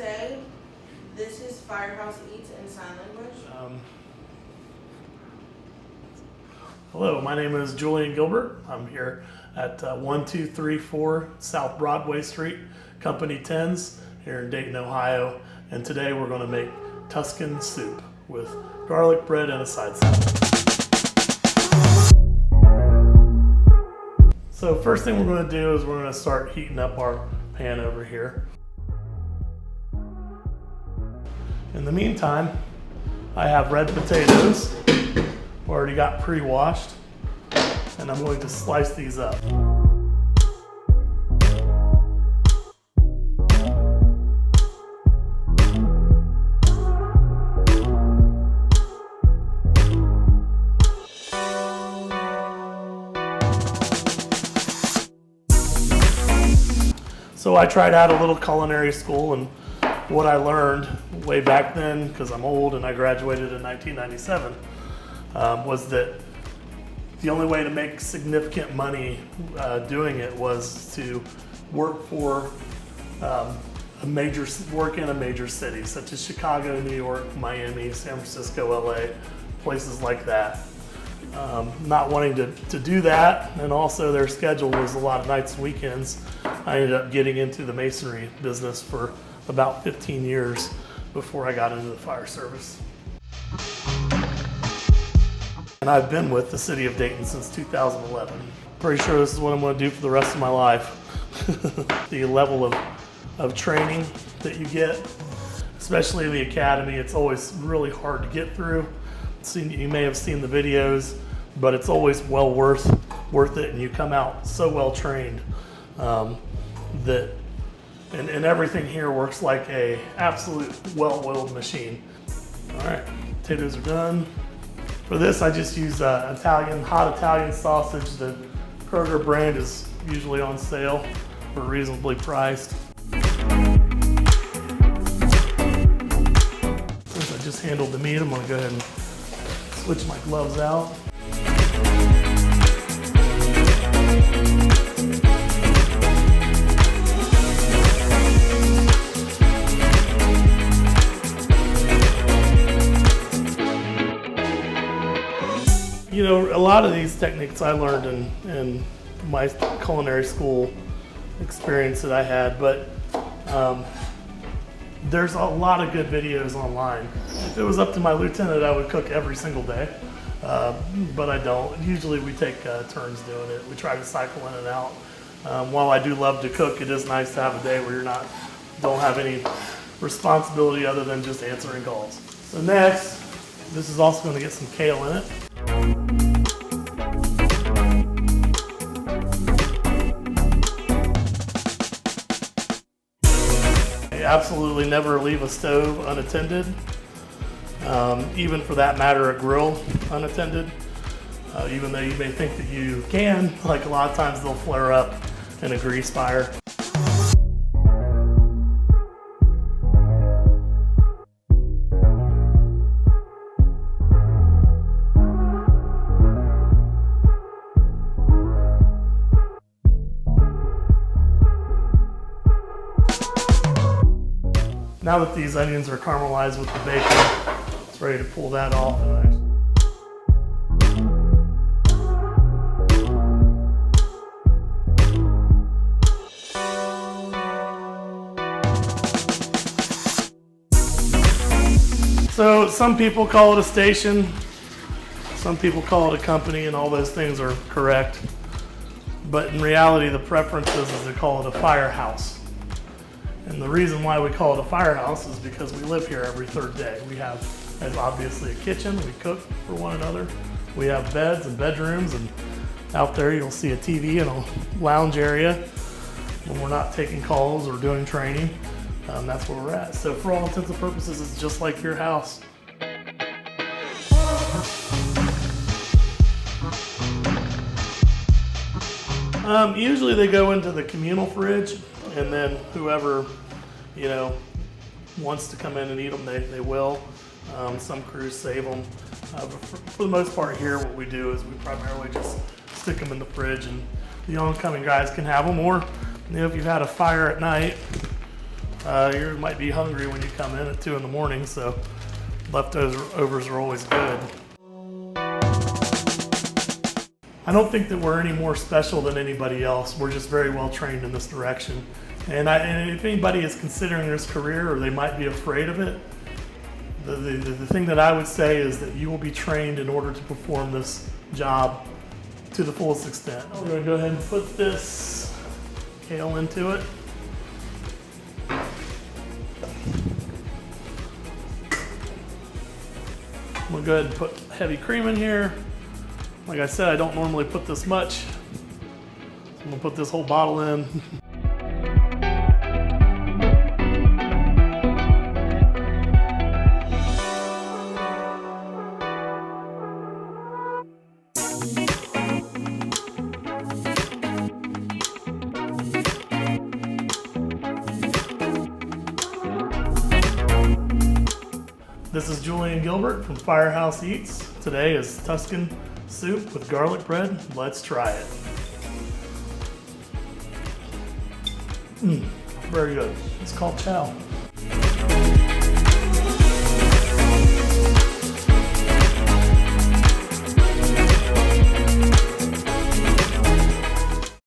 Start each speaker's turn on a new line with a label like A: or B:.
A: say, "This is Firehouse Eats" in sign language?
B: Hello, my name is Julian Gilbert. I'm here at 1234 South Broadway Street, Company 10s here in Dayton, Ohio. And today we're going to make Tuscan soup with garlic bread and a side salad. So first thing we're going to do is we're going to start heating up our pan over here. In the meantime, I have red potatoes, already got pre-washed, and I'm going to slice these up. So I tried out a little culinary school, and what I learned way back then, because I'm old and I graduated in 1997, was that the only way to make significant money doing it was to work for work in a major city, such as Chicago, New York, Miami, San Francisco, LA, places like that. Not wanting to do that, and also their schedule was a lot of nights and weekends, I ended up getting into the masonry business for about 15 years before I got into the fire service. And I've been with the city of Dayton since 2011. Pretty sure this is what I'm going to do for the rest of my life. The level of training that you get, especially in the academy, it's always really hard to get through. You may have seen the videos, but it's always well worth it, and you come out so well trained that and everything here works like a absolute well-oiled machine. All right, potatoes are done. For this, I just use hot Italian sausage. The Kroger brand is usually on sale for reasonably priced. Since I just handled the meat, I'm gonna go ahead and switch my gloves out. You know, a lot of these techniques I learned in my culinary school experience that I had, but there's a lot of good videos online. If it was up to my lieutenant, I would cook every single day, but I don't. Usually we take turns doing it. We try to cycle in and out. While I do love to cook, it is nice to have a day where don't have any responsibility other than just answering calls. So next, this is also going to get some kale in it. Absolutely never leave a stove unattended, even for that matter a grill unattended, even though you may think that you can, like a lot of times they'll flare up in a grease fire. Now that these onions are caramelized with the bacon, it's ready to pull that off. So some people call it a station, some people call it a company, and all those things are correct. But in reality, the preference is to call it a firehouse. And the reason why we call it a firehouse is because we live here every third day. We have, obviously, a kitchen. We cook for one another. We have beds and bedrooms, and out there you'll see a TV and a lounge area when we're not taking calls or doing training. That's where we're at. So for all intents and purposes, it's just like your house. Usually they go into the communal fridge, and then whoever, wants to come in and eat them, they will. Some crews save them. But for the most part here, what we do is we primarily just stick them in the fridge, and the oncoming guys can have them. Or if you've had a fire at night, You might be hungry when you come in at 2 in the morning, so leftovers are always good. I don't think that we're any more special than anybody else. We're just very well trained in this direction. And if anybody is considering this career or they might be afraid of it, the thing that I would say is that you will be trained in order to perform this job to the fullest extent. We're going to go ahead and put this kale into it. I'm going to go ahead and put heavy cream in here. Like I said, I don't normally put this much. So I'm going to put this whole bottle in. This is Julian Gilbert from Firehouse Eats. Today is Tuscan soup with garlic bread. Let's try it. Very good. It's called chow.